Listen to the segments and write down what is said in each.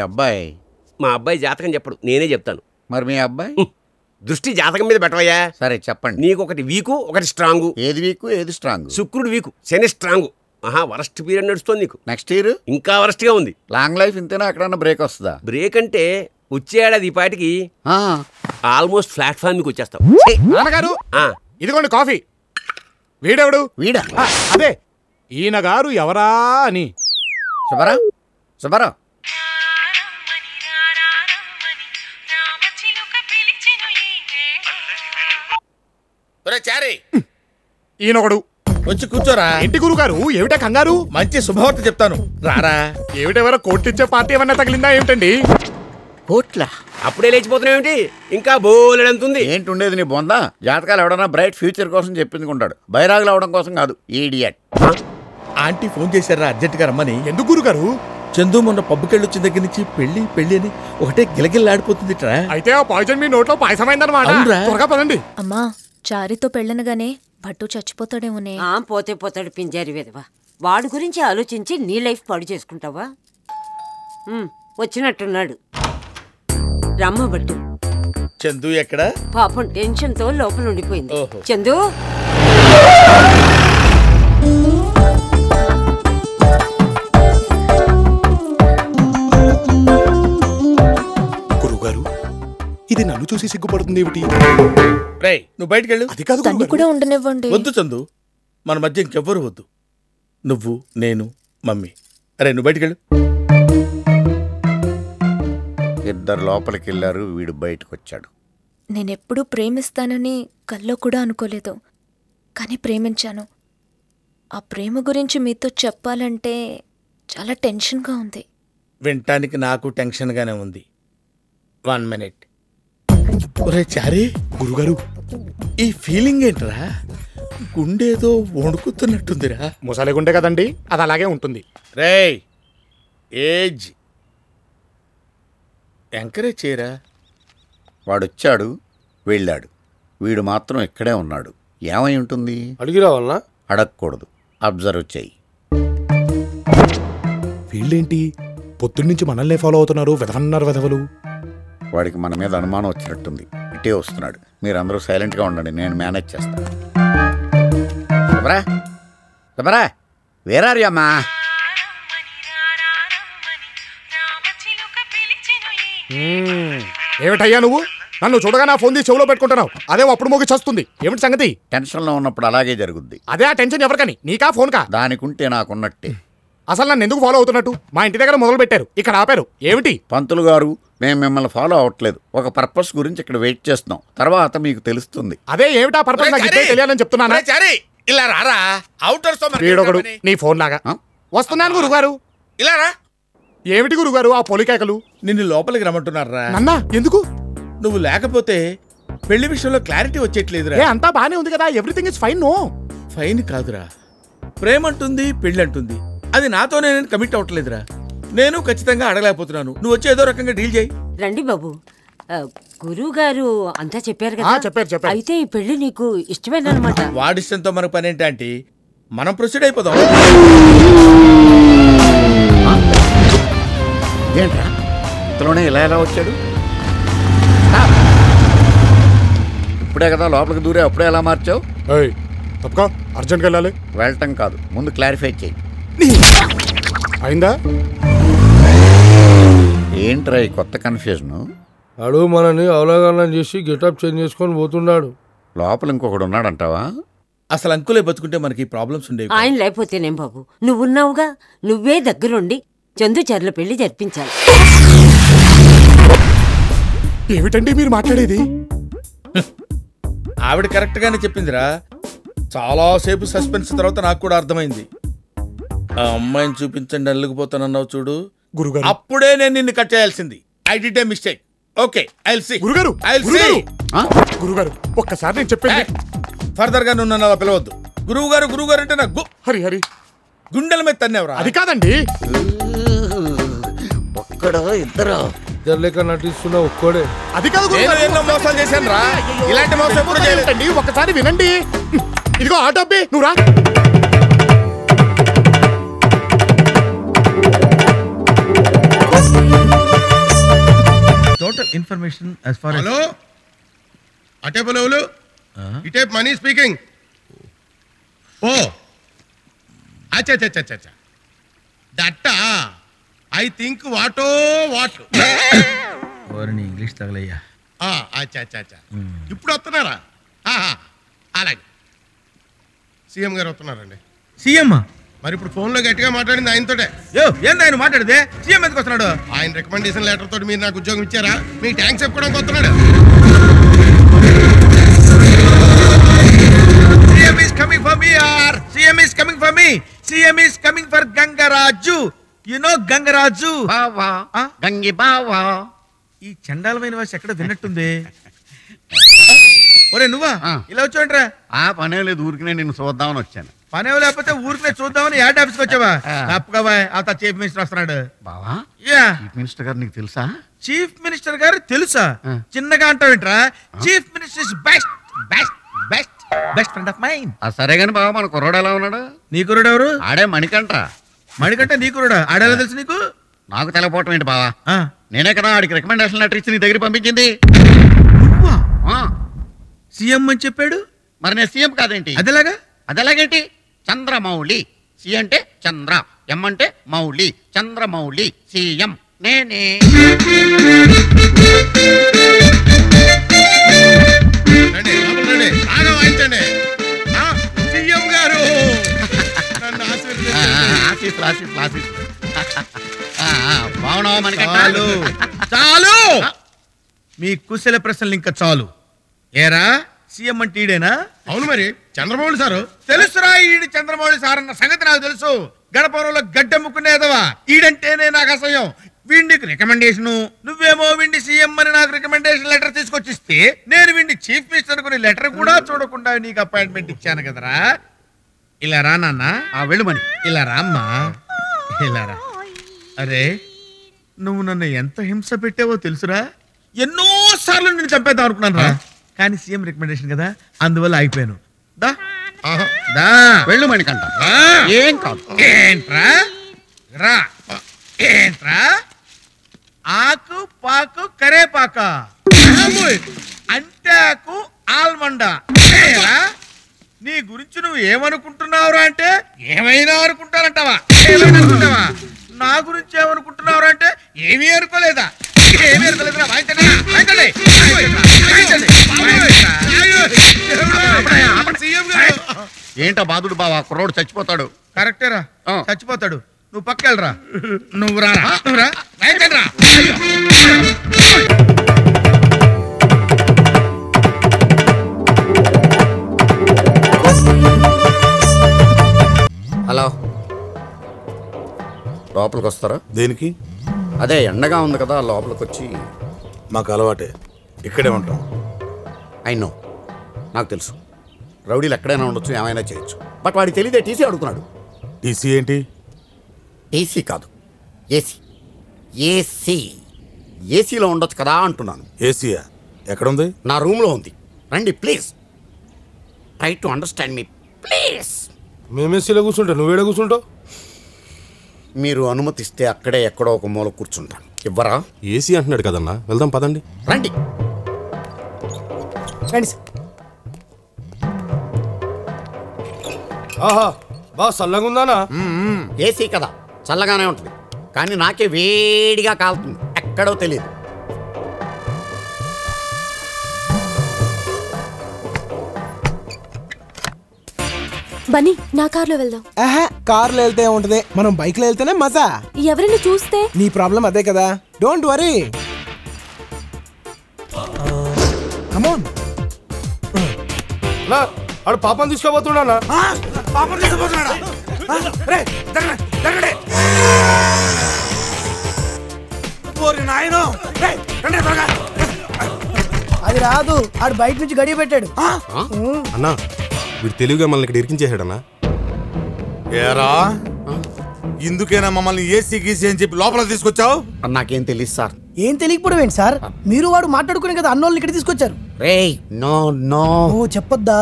అబ్బాయి? మా అబ్బాయి జాతకం చెప్పడు, నేనే చెప్తాను. మరి మీ అబ్బాయి? దృష్టి జాతకం మీద పెట్టవయ్యా. సరే చెప్పండి. నీకు ఒకటి వీకు, ఒకటి స్ట్రాంగు. ఏది వీకు ఏది స్ట్రాంగ్? శుక్రుడు వీకు, శని స్ట్రాంగు. వరస్ట్ పీరియడ్ నడుస్తుంది నీకు. నెక్స్ట్ ఇయర్ ఇంకా వరస్ట్ గా ఉంది. లాంగ్ లైఫ్ ఇంతేనా? ఎక్కడన్నా బ్రేక్ వస్తుందా? బ్రేక్ అంటే వచ్చే ఏడాది ఈ పాటికి ఆల్మోస్ట్ ప్లాట్ఫామ్ మీకు వచ్చేస్తావు. నాన్నగారు ఇదిగోండి కాఫీ. వీడెవడు? వీడా? అదే ఈయన గారు ఎవరా అని. శుభరావు, శుభరావు. ఈయనొకడు. వచ్చి కూర్చోరా. ఇంటి గురుగారు ఏమిటా కంగారు? మంచి శుభవార్త చెప్తాను రారా. ఏమిటెవరో కోట్లు ఇచ్చే పార్టీ ఏమన్నా తగిలిందా ఏమిటండి? కోట్ల? అప్పుడే లేచిపోతున్నావు. ఇంకా బోలెడంతుంది. ఏంటి ఉండేది నీ బొందా? జాతకాలు ఎవడన్నా బ్రైట్ ఫ్యూచర్ కోసం చెప్పించుకుంటాడు, బైరాగులు అవడం కోసం కాదు. ఈడియట్. ఆంటీ ఫోన్ చేశారా అర్జెంట్ గా రమ్మని. ఎందుకు గురుగారు? చందు మొన్న పబ్బుకెళ్ళొచ్చిన దగ్గర నుంచి పెళ్లి పెళ్లి అని ఒకటే గిలగిల్లాడిపోతుంది. అయితే ఆ పాయిజన్ మీ నోట్లో పాయసమైందన్నమాట. త్వరగా పదండి. అమ్మా, చారితో పెళ్ళనగానే భట్టు చచ్చిపోతాడేమోనే. పోతే పోతాడు పింజారి విధవా. వాడి గురించి ఆలోచించి నీ లైఫ్ పాడు చేసుకుంటావా? వచ్చినట్టున్నాడు. రమ్మ భట్టు. చందు ఎక్కడ? పాపం టెన్షన్ తో లోపల ఉండిపోయింది. చందు గురుగారు, ఇది నన్ను చూసి సిగ్గుపడుతుంది ఏమిటి? రేయ్ నువ్వు బయటకెళ్ళు. అది కాదు, తన్ని కూడా ఉండనివ్వండి. వద్దు చందు, మన మధ్య ఇంకెవ్వరు వద్దు. నువ్వు, నేను, మమ్మీ. అరే నువ్వు బయటకెళ్ళు. ఇద్దరు లోపలికి వెళ్ళారు, వీడు బయటకు వచ్చాడు. నేనెప్పుడూ ప్రేమిస్తానని కల్లో కూడా అనుకోలేదు, కానీ ప్రేమించాను. ఆ ప్రేమ గురించి మీతో చెప్పాలంటే చాలా టెన్షన్గా ఉంది. వినటానికి నాకు టెన్షన్గానే ఉంది. 1 minute. ఒరే చారీ. గురుగారు, ఈ ఫీలింగ్ ఏంట్రా? గుండేదో వణుకుతున్నట్టుందిరా. ముసలి గుండె కదండి, అది అలాగే ఉంటుంది. రేయ్ ఏజ్ ఎంకరేజ్ చేయరా. వాడొచ్చాడు, వెళ్ళాడు. వీడు మాత్రం ఇక్కడే ఉన్నాడు. ఏమై ఉంటుంది? అడిగి రావాలనా? అడగకూడదు, అబ్జర్వ్ చెయ్యి. వీళ్ళేంటి పొద్దున్నుంచి మనల్నే ఫాలో అవుతున్నారు? వెదవన్నారు వెదవలు. వాడికి మన మీద అనుమానం వచ్చినట్టుంది, ఇటే వస్తున్నాడు. మీరందరూ సైలెంట్గా ఉండండి, నేను మేనేజ్ చేస్తాను. శుభరా, శుభరా, వేరారియమ్మా. ఏమిటయ్యా నువ్వు? నన్ను చూడగా నా ఫోన్ తీసి చెవులో పెట్టుకుంటున్నావు. అదే అప్పుడు మోగి చస్తుంది. ఏమిటి సంగతి? టెన్షన్లో ఉన్నప్పుడు అలాగే జరుగుద్ది. అదే ఆ టెన్షన్ ఎవరికని? నీకా ఫోన్ కా? దానికుంటే నాకున్నట్టే. అసలు నన్ను ఎందుకు ఫాలో అవుతున్నట్టు? మా ఇంటి దగ్గర మొదలు పెట్టారు, ఇక్కడ ఆపారు. ఏమిటి? పంతులు గారు, మేము మిమ్మల్ని ఫాలో అవ్వట్లేదు. ఒక పర్పస్ గురించి ఇక్కడ వెయిట్ చేస్తున్నాం, తర్వాత మీకు తెలుస్తుంది. అదే ఏమిటా పర్పస్? నాకు ఇప్పుడే తెలియాలని చెప్తున్నానా? ఇలా రారా. వీడొకడు నీ ఫోన్ లాగా. వస్తున్నాను గురుగారు. ఇలా రా. ఏమిటి గురుగారు ఆ పొలికేకలు? నిన్ను లోపలికి రమ్మంటున్నారా? నన్నా ఎందుకు? నువ్వు లేకపోతే పెళ్లి విషయంలో క్లారిటీ వచ్చేట్లేదురా. అంతా బానే ఉంది కదా, everything is fine. No fine కాదురా, ప్రేమ అంటుంది, పెళ్లి అంటుంది. అది నాతోనే నేను కమిట్ అవ్వట్లేదురా. నేను ఖచ్చితంగా అడగలేకపోతున్నాను. నువ్వు వచ్చి ఏదో రకంగా డీల్ చేయి. రండి బాబు. గురువు గారు అంతా చెప్పారు కదా? చెప్పారు. అయితే ఈ పెళ్లి నీకు ఇష్టమేనమాట? వాడిష్టంతో మనకు పని ఏంటంటే మనం ప్రొసీడ్ అయిపోదాం. ఏంట్రా ఇంతలోనే ఇలా ఎలా వచ్చాడు? ఇప్పుడే కదా లోపలికి దూరే, అప్పుడే ఎలా మార్చావు? తప్పక అర్జెంట్గా వెళ్ళాలి. వెళ్ళటం కాదు, ముందు క్లారిఫై చేయి. అయిందా? ఏంట్రా ఈ కొత్త కన్ఫ్యూజన్? అడు మనని అవగాహన చేసి గెటప్ చేంజ్ చేసుకొని పోతున్నాడు. లోపల ఇంకొకడు ఉన్నాడంటావా? అసలు అంకులే బతుకుంటే మనకి ప్రాబ్లమ్స్ ఉండేవి. ఆయన లేకపోతేనేం బాబు, నువ్వున్నావుగా. నువ్వే దగ్గరుండి చందు చర్ల పెళ్లి జరిపించాలి. ఏమిటండి మీరు మాట్లాడేది? ఆవిడ కరెక్ట్ గానే చెప్పిందిరా. చాలాసేపు సస్పెన్స్ తర్వాత నాకు కూడా అర్థమైంది. ఆ అమ్మాయిని చూపించండి అల్లుకుపోతానన్నావు చూడు, గురుగారు. అప్పుడే నేను నిన్ను కట్ చేయాల్సింది. I did a mistake. Okay, I'll see. గురుగారు, గురుగారు ఒక్కసారి నేను చెప్పేది. ఫర్దర్ గా నువ్వు నన్ను అలా పిలవద్దు. గురువు గారు గురువు గారు అంటే నాకు హరి హరి గుండెల మీద తన్నేవరా. అది కాదండి. ఒక్కడో ఇద్దరు లెక్క నటిస్తున్నా ఒక్కడే. అది కాదు, ఎన్నో మోసాలు చేశాను రా. ఇలాంటి మోసం ఎప్పుడు చేయలేదండి. ఒక్కసారి వినండి. ఇదిగో ఆటో అబ్బి, నువ్వు రా. Total information as far as hello అటే బలవులు ఇటే మనీ స్పీకింగ్ ఓ అచ్చా దట్టా ఐ థింక్ వాట్ ఓరిని ఇంగ్లీష్ తగలయ్యా. అచ్చా ఇప్పుడు వస్తున్నారా? అలాగే సీఎం గారు వస్తున్నారండి. సీఎం మరి ఇప్పుడు ఫోన్లో గట్టిగా మాట్లాడింది ఆయనతోటే. ఏంది ఆయన మాట్లాడితే సీఎం ఎందుకు వస్తున్నాడు? ఆయన రికమెండేషన్ లెటర్ తోటి మీరు నాకు ఉద్యోగం ఇచ్చారా? మీకు థ్యాంక్స్ చెప్పుకోవడానికి వస్తున్నాడు. CM is coming for me yaar. CM is coming for me. CM is coming for Gangaraju. You know Gangaraju? బావా గంగి బావా. ఈ చండాలమైన వాసి ఎక్కడ విన్నట్టుంది. ఒరే నువ్వా ఇలా వచ్చావంట్రా? ఆ పనే లేదు, ఊరికి నిన్ను చూద్దామని వచ్చాను. పనే లేకపోతే ఊరికే చూద్దామని యాడ్ ఆఫీస్కి వచ్చావా? తప్పగా అంత చీఫ్ మినిస్టర్ వస్తున్నాడు. బావా యా చీఫ్ మినిస్టర్ గారు నీకు తెలుసా? చీఫ్ మినిస్టర్ గారు తెలుసా? చిన్నగా అంటావేంట్రా? Chief minister is best best best best friend of mine. సరే గాని బావా మన కుర్రోడు ఎలా ఉన్నాడు? నీ కుర్రాడు ఎవరు? ఆడే మణికంట. మణికంటే నీ కుర్రాడా? ఆడేలా తెలుసు నీకు? నాకు తెలపోవటం ఏంటి బావా? నేనే కదా ఆడికి రికమెండేషన్ లెటర్ ఇచ్చి నీ దగ్గర పంపించింది. సీఎం అని చెప్పాడు. మరి నేను సీఎం కాదేంటి? అదేలాగా అదెలాగేంటి? చంద్రమౌళి. సి అంటే చంద్ర, ఎం అంటే మౌళి. చంద్రమౌళి సీఎం నేనే. బాగా వాయించండి. సీఎం గారు నన్ను ఆశీర్వదించండి. బాగున్నావా మణికంట? చాలు మీ కుశల ప్రశ్నలు ఇంకా చాలు. ఏరా సీఎం అంటే ఈడేనా? అవును మరి చంద్రమౌళి సారు. తెలుసురా ఈడు చంద్రమౌళి సార్ అన్న సంగతి నాకు తెలుసు. గడపవరంలో గడ్డెమ్ముకునేదవా ఈడంటేనే నాకు అసహ్యం. వీడికి రికమెండేషన్, నువ్వేమో వీడి సీఎం అని నాకు రికమెండేషన్ లెటర్ తీసుకొచ్చిస్తే నేను వీడి చీఫ్ మినిస్టర్ కొన్ని లెటర్ కూడా చూడకుండా నీకు అపాయింట్మెంట్ ఇచ్చాను కదరా. ఇలా రా నాన్న. వెళ్ళమని. ఇలా రామ్మా, ఇలా రా. అరే నువ్వు నన్ను ఎంత హింస పెట్టావో తెలుసురా. ఎన్నో సార్లు నేను చంపేద్దాం అనుకున్నాను రా, కానీ సీఎం రికమెండేషన్ కదా అందువల్ల ఆగిపోయాను. దా దా వెళ్ళు మణికంట. ఏం కాదు. ఏంట్రా రా. ఏంట్రా ఆకు పాకు కరేపాక అంటాకు ఆల్మండ. నీ గురించి నువ్వు ఏమనుకుంటున్నావురా అంటే ఏమైనా అనుకుంటానంటావా? ఏమైనా అనుకుంటావా? నా గురించి ఏమనుకుంటున్నావురా అంటే ఏమీ అనుకోలేదా? ఏమీ అనుకోలేదురా. వాయించండి వాయించండి వాయించండి. ఏంటో బాధుడు బావా, కుర్రోడు చచ్చిపోతాడు. కరెక్టేరా, చచ్చిపోతాడు. నువ్వు పక్కెళ్ళరా. నువ్వు రా నువ్వు రా వాయించండి రా. హలో, లోపలికి వస్తారా? దేనికి? అదే ఎండగా ఉంది కదా, లోపలికి వచ్చి. మాకు అలవాటే, ఇక్కడే ఉంటాం. నో నాకు తెలుసు, రౌడీలు ఎక్కడైనా ఉండొచ్చు, ఏమైనా చేయొచ్చు. బట్ వాడికి తెలియదే టీసీ అడుగుతున్నాడు. టీసీ ఏంటి? టీసీ కాదు, ఏసీ. ఏసీ ఏసీలో ఉండొచ్చు కదా అంటున్నాను. ఏసీయా? ఎక్కడుంది? నా రూమ్లో ఉంది. రండి please. Try to understand me please. మేమేసీలో కూర్చుంటా, నువ్వేడ కూర్చుంటావు? మీరు అనుమతిస్తే అక్కడే ఎక్కడో ఒక మూల కూర్చుంటాను. ఇవ్వరా? ఏసీ అంటున్నాడు కదన్నా, వెళ్దాం పదండి. రండి. ఆహా బా చల్లగా ఉందానా? ఏసీ కదా, చల్లగానే ఉంటుంది, కానీ నాకే వేడిగా కాలుతుంది, ఎక్కడో తెలియదు. బన్నీ నా కార్లో వెళ్దాం. కార్లో వెళ్తే ఉంటది, మనం బైక్ లో వెళ్తేనే మజా. ఎవరిని చూస్తే నీ ప్రాబ్లం అదే కదా, డోంట్ వరీ. కమోన్. ఆడు పాపం తీసుకోబోతున్నా. పాపం తీసుకోబోతున్నాడా? అది రాదు, ఆడు బయట నుంచి గడియ పెట్టాడు. అన్నా వీడు తెలివిగా మనల్ని ఇక్కడ ఇరికించేసాడన్నా. ఏరా ఇందుకేనా మమ్మల్ని ఏసీ గీసీ అని చెప్పి లోపల తీసుకొచ్చావు? నాకేం తెలియదు సార్. ఏం తెలియకపోవడం ఏంటి సార్? మీరు వాడు మాట్లాడుకునే కదా అన్నోళ్ళని ఇక్కడ తీసుకొచ్చారు. రేయ్ నో నో. ఓ చెప్పొద్దా?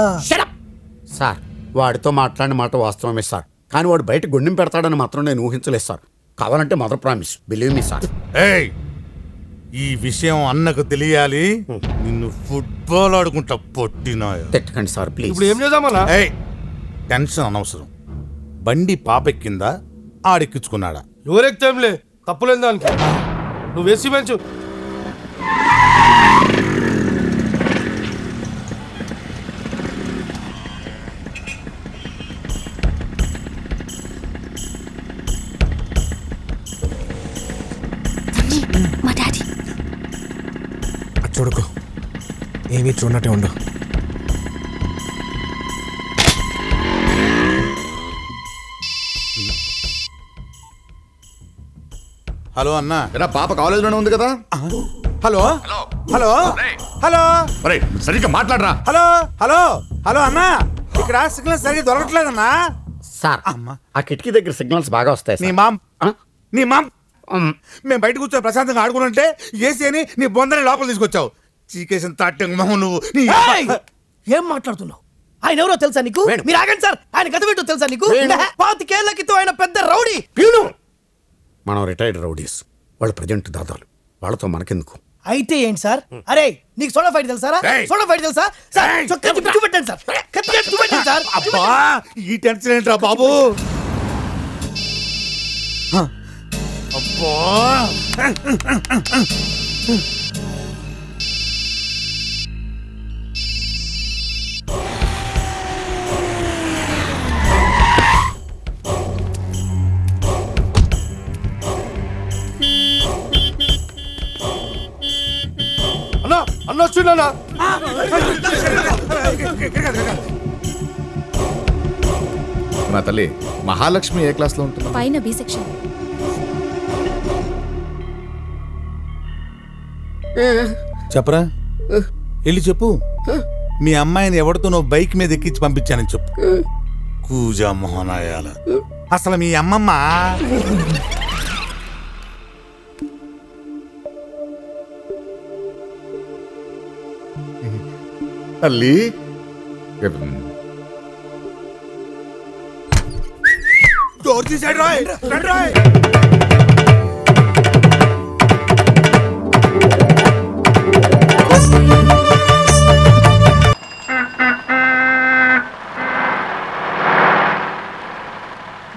సార్ వాడితో మాట్లాడిన మాట వాస్తవమే సార్, కానీ వాడు బయట గుండెం పెడతాడని మాత్రం నేను ఊహించలేదు సార్. కావాలంటే mother promise, believe me sir. ఏయ్ ఈ విషయం అన్నకు తెలియాలి. నిన్ను ఫుట్బాల్ ఆడుకుంటా పొట్టినాయో. తిట్టకండి సార్ ప్లీజ్. ఇప్పుడు ఏం చేద్దామన్నా? టెన్షన్ అనవసరం. బండి పాపెక్కిందా ఆడెక్కించుకున్నాడా? ఎవరెక్తేంలే, తప్పులేని దానికి. నువ్వు వేసి పెంచు. మా డాడీ చూడుకో, ఏమీ చూడనట్టే ఉండు. హలో అన్నా. పాప కాలేజీలోనే ఉంది కదా. హలో హలో హలో సరిగ్గా మాట్లాడరా. హలో హలో హలో అన్నా, ఇక్కడ సిగ్నల్ సరిగ్గా దొరకట్లేదన్నా. సార్ ఆ కిటికీ దగ్గర సిగ్నల్స్ బాగా వస్తాయి. నీ మామ్ మేము బయట కూర్చొని ప్రశాంతంగా ఆడుకుంటుంటే ఏసీ అని నీ బొందని లోపల తీసుకొచ్చావు. చీకేసిన తాటంగా మొహం నువ్వు. ఏం మాట్లాడుతున్నావు? ఆయన ఎవరో తెలుసా నీకు? మీరు ఆగండి సార్, ఆయన గత ఏంటో తెలుసా నీకు? 25 క్రితం ఆయన పెద్ద రౌడీ. మనం రిటైర్డ్ రౌడీస్, వాళ్ళు ప్రజెంట్ దాదాలు, వాళ్ళతో మనకెందుకు? అయితే ఏంటి సార్? అరే నీకు సోడా ఫైట్ తెలుసా? సోడా ఫైట్ తెలుసా సార్? చూపెట్టండి సార్, చూపెట్టండి సార్. అబ్బా ఈ టెన్షన్ ఏంట్రా బాబు? అబ్బా అన్నా అన్న వచ్చిందన్నా. నా తల్లి మహాలక్ష్మి ఏ క్లాస్ లో ఉంటుంది? పైన బి సెక్షన్. చెప్పరా, వెళ్ళి చెప్పు. మీ అమ్మాయిని ఎవరితో నువ్వు బైక్ మీద ఎక్కించి పంపించానని చెప్పు. కూజా మోహనాయాల. అసలు మీ అమ్మమ్మ తల్లి డోర్ తీసాడు రాయ్.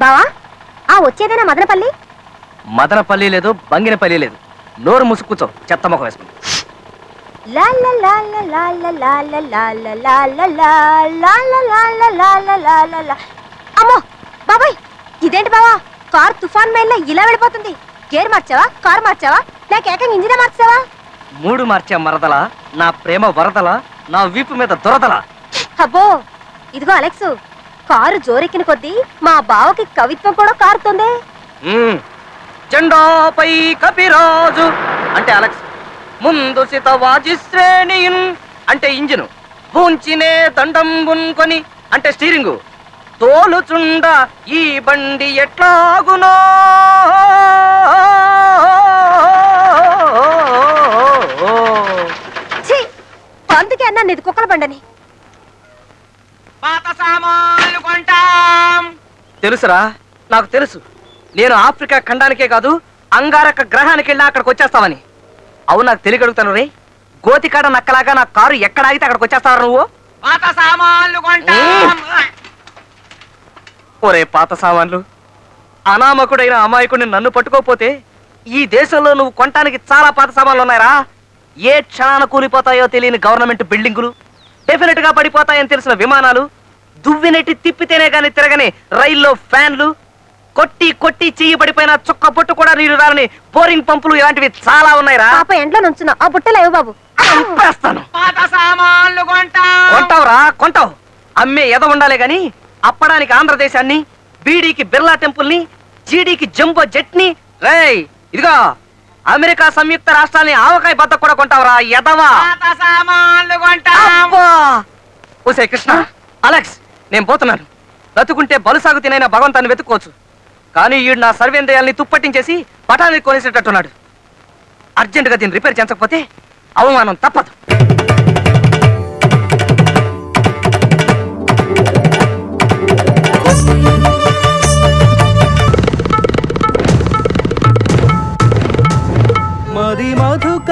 బావా వచ్చేదేనా మదనపల్లి? మదనపల్లి లేదు, బంగినపల్లి లేదు. నోరు ముసుగు కూర్చో, చెత్త ముఖం వేసుకుని. అమ్మో బాబాయ్, ఇదేంటి బావా కార్ తుఫాన్ మేళ్ళ ఇలా వెళ్ళిపోతుంది? గేర్ మార్చావా, కార్ మార్చావా, లేక ఏకంగా ఇంజినే మార్చావా? 3 మార్చా మరదలా, నా ప్రేమ వరదలా, నా వీపు మీద దొరదలా. అబ్బో ఇదిగో అలెక్స్, కారు జోరెక్కిన కొద్దీ మా బావకి కవిత్వం కూడా కారుతుంది. జెండాపై కపిరాజు అంటే అలెక్స్, ముందు సితవాజి శ్రేణియున్ అంటే ఇంజిను, భూంచినే దండం బున్కొని అంటే స్టీరింగు, తోలుచుండ ఈ బండి ఎట్లాగునో. అందుకే అన్నా నీది కుక్కల బండని. పాత సామాన్లు కొంటాం. తెలుసురా, నాకు తెలుసు. నేను ఆఫ్రికా ఖండానికే కాదు, అంగారక గ్రహానికి వెళ్ళి అక్కడికి వచ్చేస్తావని. అవును, నాకు తెలియగలుగుతాను రే. గోతికాడ నక్కలాగా నా కారు ఎక్కడ ఆగితే అక్కడికి వచ్చేస్తావు నువ్వు. పాత సామాన్లు కొంటాం. ఒరే పాత సామాన్లు, అనామకుడైన అమాయకుడిని నన్ను పట్టుకోపోతే ఈ దేశంలో నువ్వు కొనటానికి చాలా పాత సామాన్లు ఉన్నాయరా. ఏ క్షణాన కూలిపోతాయో తెలియని గవర్నమెంట్ బిల్డింగులు, డెఫినెట్ గా పడిపోతాయని తెలిసిన విమానాలు, దువ్వినెట్టి తిప్పితేనే గాని తిరగని రైల్లో ఫ్యాన్లు, కొట్టి కొట్టి చెయ్యి పడిపోయిన చుక్క పొట్టు కూడా నీరు రాలని బోరింగ్ పంపులు, ఇలాంటివి చాలా ఉన్నాయిరా. పాప ఎంట్లో నుంచున్నా ఆ బుట్టలేవు బాబు. కొంటావురా, కొంటావు. అమ్మే ఎద ఉండాలే గాని అప్పడానికి ఆంధ్రదేశాన్ని, బీడీకి బిర్లా టెంపుల్ ని, జీడీకి జంబో జెట్ని, రేయ్ ఇదిగో అమెరికా సంయుక్త రాష్ట్రాలని ఆవకాయ బద్ద కూడా కొంటావురా ఎదవా. ఓసే కృష్ణ, అలెక్స్ నేను పోతున్నాను. బ్రతుకుంటే బలుసాగు తినైనా భగవంతాన్ని వెతుక్కోవచ్చు, కానీ ఈడు నా సర్వేంద్రియాల్ని తుప్పట్టించేసి పటాన్ని కొనేసేటట్టున్నాడు. అర్జెంటుగా దీన్ని రిపేర్ చేయించకపోతే అవమానం తప్పదు. మది మధుక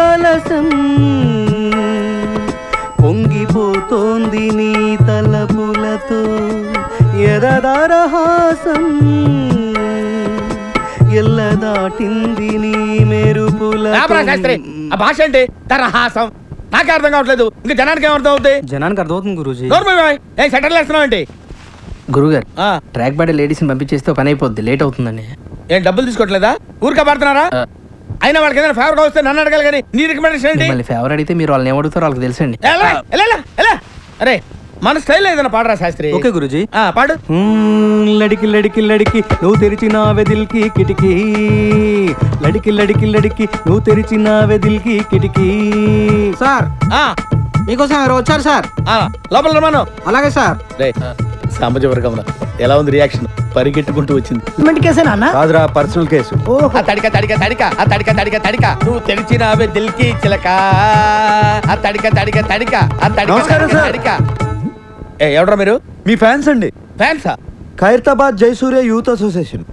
ఎదదాటింది నీ తలపులతో ఎదదారహాసం ఎల్లదాటింది నీ మెరుపుల శాస్త్రి ఆ భాష ఏంటి తరహాసం నాకే అర్థం కావట్లేదు ఇంకా జనానికి ఏమర్థం అవుతుంది జనానికి అర్థమవుతుంది గురూజీ ఏం సెటర్లు వేస్తున్నావు ఏంటి గురుగారు ట్రాక్ బాడీ లేడీస్ని పంపించేస్తే పని అయిపోద్ది లేట్ అవుతుందండి ఏం డబ్బులు తీసుకోవట్లేదా ఊరికే పడుతున్నారా అయినా వాళ్ళకి ఏదైనా ఫేవర్ వస్తే నన్ను అడగాలి కానీ నీ రికమెండేషన్ ఏంటి మళ్ళీ ఫేవర్ అడిగితే మీరు వాళ్ళని ఏమడుగుతారో వాళ్ళకి తెలుసండి అరే మన స్టైల్ ఏదైనా పాడరా శాస్త్రి ఓకే గురుజీ పాడు లడికి లడికి లడికి నువ్వు తెరిచిన వెదిల్కి కిటికీ లడికి లడికి లడికి నువ్వు తెరిచిన వెదిల్కి కిటికీ సార్ మీకోసం ఎవరు వచ్చారు సార్ లోపల రమ్మను అలాగే సార్ సాంబజవర్గంలో ఎలా ఉంది రియాక్షన్ పరిగెట్టుకుంటూ వచ్చింది కాదురా పర్సనల్ కేసు తడిక తడిక తడిక ఆ తడిక తడిక తడిక నువ్వు తెరిచినావే దిల్కి చిలక ఆ తడిక తడిక తడిక ఆ తడిక తడిక ఎవడ్రా మీరు మీ ఫ్యాన్స్ అండి ఫ్యాన్సా ఖైరతాబాద్ జయసూర్య యూత్ అసోసియేషన్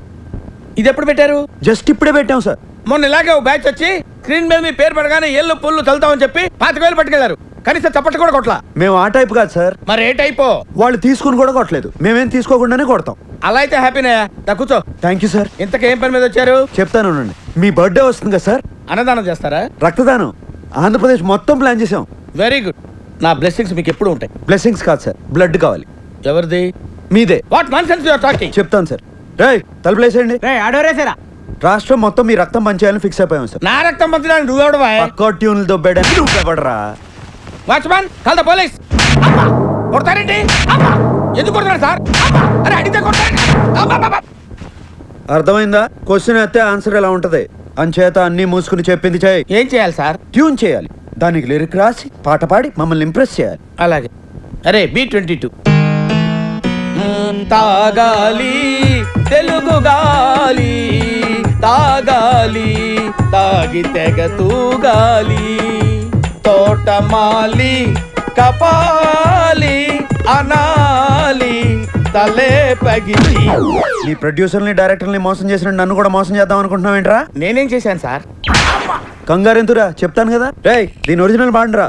ఇది ఎప్పుడు పెట్టారు జస్ట్ ఇప్పుడే పెట్టాం సార్ మొన్న ఇలాగే ఒక బ్యాచ్ వచ్చి స్క్రీన్ మీద మీ పేరు పడగానే ఏళ్ళు పుల్లు చల్తామని చెప్పి 25,000 పట్టుకెళ్లారు కనీసం చప్పట్లు కూడా కొట్లా మేము ఆ టైప్ కాదు సార్ మరి ఏ టైపో వాళ్ళు తీసుకుని కూడా కొట్టలేదు మేమేం తీసుకోకుండానే కొడతాం అలా అయితే హ్యాపీనే కూర్చో థ్యాంక్ యూ సార్ ఇంతకేం పని మీద వచ్చారు చెప్తాను మీ బర్త్డే వస్తుంది కదా సార్ అన్నదానం చేస్తారా రక్తదానం ఆంధ్రప్రదేశ్ మొత్తం ప్లాన్ చేసాం వెరీ గుడ్ నా బ్లెస్సింగ్స్ మీకు ఎప్పుడు ఉంటాయి బ్లెస్సింగ్స్ కాదు సార్ బ్లడ్ కావాలి ఎవరిది మీదే what nonsense you are talking చెప్తాను సార్ రేయ్ తలుపులేసేయండి రాష్ట్రం మొత్తం మీ రక్తం పంచేయాలని ఫిక్స్ అయిపోయాం సార్ నా రక్తం పంచడానికి నువ్వెవడవా పక్క ట్యూన్లు దొబ్బేయడానికి నువ్వు ఎవడరా వాచ్మన్ కాల్ ద పోలీస్ కొడతారేంటి ఎందుకు కొడతారు సార్ అరే అడిగితే కొడతారు అర్థమైందా క్వశ్చన్ అయితే ఆన్సర్ ఎలా ఉంటది అంచేత అన్ని మూసుకుని చెప్పింది చేయి ఏం చేయాలి సార్ ట్యూన్ చేయాలి దానికి లిరిక్ రాసి పాట పాడి మమ్మల్ని ఇంప్రెస్ చేయాలి అలాగే అరే B22 తాగాలి తెలుగు గాలి తాగాలి తాగి తెగ తూగాలి తోటమాలి కపాలి అనాలి తలే పగిలి నీ ప్రొడ్యూసర్ని డైరెక్టర్ని మోసం చేసిన నన్ను కూడా మోసం చేద్దాం అనుకుంటున్నావు ఏంట్రా నేనేం చేశాను సార్ కంగారు ఎందురా చెప్తాను కదా రేయ్ దీని ఒరిజినల్ బాండ్రా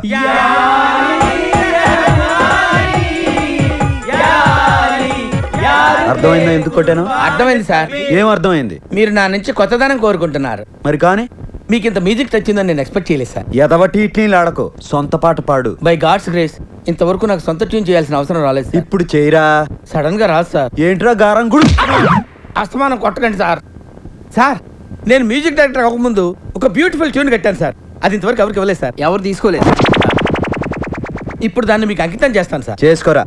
అర్థమైందా ఎందుకు కొట్టాను అర్థమైంది సార్ ఏం అర్థమైంది మీరు నా నుంచి కొత్తదనం కోరుకుంటున్నారు మరి కానీ మీకు ఇంత మ్యూజిక్ వచ్చిందని నేను ఎక్స్పెక్ట్ చేయలేదు సార్ ఎదవటి ఇట్లీలు ఆడకు సొంత పాట పాడు బై గాడ్స్ గ్రేస్ ఇంతవరకు నాకు సొంత ట్యూన్ చేయాల్సిన అవసరం రాలేదు సార్. ఇప్పుడు చేయరా సడన్ గా రాదు సార్ ఏంట్రా గారం గుడు అస్తమానం కొట్టకండి సార్ సార్ నేను మ్యూజిక్ డైరెక్టర్ అవ్వకముందు ఒక బ్యూటిఫుల్ ట్యూన్ కట్టాను సార్ అది ఇంతవరకు ఎవరికి ఇవ్వలేదు సార్ ఎవరు తీసుకోలేదు ఇప్పుడు దాన్ని మీకు అంకితం చేస్తాను సార్ చేసుకోరా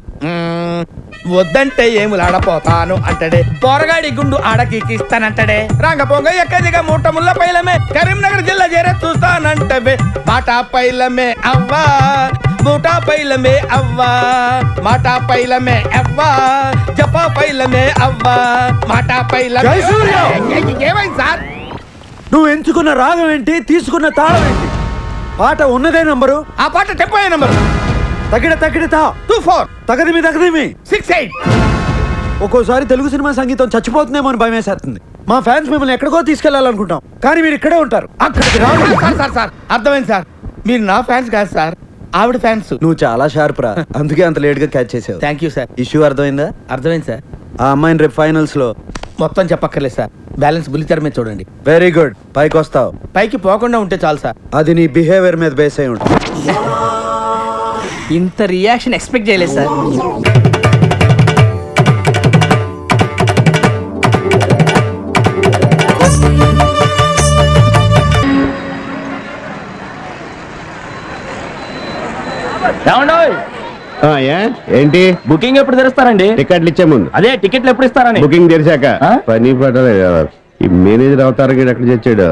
వద్దంటే ఏములాడపోతాను అంటడే పోరగాడి గుండు ఆడకిస్తానంటడే రంగపోంగ ఎక్కదిగా మూట ముళ్ళ పైలమే కరీంనగర్ జిల్లా చేరే చూస్తానంటవే బాటా పైలమే అవ్వా మూటా పైలమే అవ్వా మాటా పైలమే అవ్వా జపా పైలమే అవ్వా మాటా పైలమే ఏమైంది సార్ నువ్వు ఎంచుకున్న రాగం ఏంటి తీసుకున్న తాళం ఏంటి పాట ఉన్నదే నంబరు ఆ పాట టెంపో నంబరు తగిడ తగిడ తా 24 తగదిమి తగదిమి 68 ఒక్కోసారి తెలుగు సినిమా సంగీతం చచ్చిపోతుందేమో అని భయమేసేస్తుంది మా ఫ్యాన్స్ మిమ్మల్ని ఎక్కడికో తీసుకెళ్లాలనుకుంటాం కానీ మీరు ఇక్కడే ఉంటారు అక్కడికి రాదు సార్ అర్థమైంది సార్ మీరు నా ఫ్యాన్స్ కాదు సార్ ఆవిడ ఫ్యాన్స్ నువ్వు చాలా షార్ప్ రా అందుకే అంత లేట్ గా క్యాచ్ చేసావు థ్యాంక్ యూ సార్ ఇష్యూ అర్థమైందా అర్థమైంది సార్ ఆ అమ్మాయిని రేపు ఫైనల్స్ లో మొత్తం చెప్పక్కర్లేదు సార్ బ్యాలెన్స్ బుల్లితెర మీద చూడండి వెరీ గుడ్ పైకి వస్తావు పైకి పోకుండా ఉంటే చాలు సార్ అది నీ బిహేవియర్ మీద బేస్ అయి ఉంటుంది ఇంత రియాక్షన్ ఎక్స్పెక్ట్ చేయలేదు సార్ ఏంటి బుకింగ్ ఎప్పుడు తెరుస్తారండి టికెట్లు ఇచ్చే ముందు అదే టికెట్లు ఎప్పుడు ఇస్తారని బుకింగ్ తెరిచాక పని పడలేదు కదా ఈ మేనేజర్ అవతారం ఎక్కడ తెచ్చాడు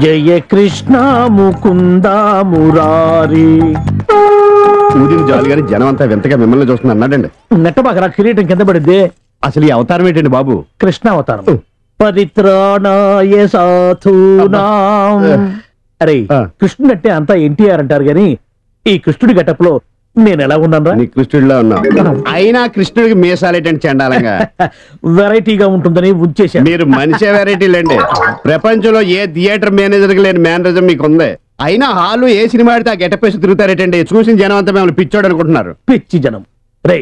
జయ కృష్ణ ముకుంద మురారి ఊరికి జాలి గారి జనం అంతా వింతగా మిమ్మల్ని చూస్తుంది అన్నాడండి నెట్టబాక కిరీటం కింద పడింది అసలు ఈ అవతారం ఏంటండి బాబు కృష్ణ అవతారం పరిత్రాణాయ సాధూనాం అరే కృష్ణుడు అంటే అంతా ఎన్టీఆర్ అంటారు గాని ఈ కృష్ణుడి గెటప్ లో నేను ఎలా ఉన్నాను నీ కృష్ణుడిలో ఉన్నావు. అయినా కృష్ణుడికి మీసాలేటండి చండాలంగా. వెరైటీగా ఉంటుందని ఉంచేశాను. మీరు మనిషే వెరైటీలండి. ప్రపంచంలో ఏ థియేటర్ మేనేజర్ కి లేని మేనరిజం మీకు ఉంది. అయినా హాలు ఏ సినిమా ఆడితే ఆ గెటప్ వేసి తిరుగుతారేటండి. చూసిన జనం అంతా మిమ్మల్ని పిచ్చోడు అనుకుంటున్నారు. పిచ్చి జనం. రే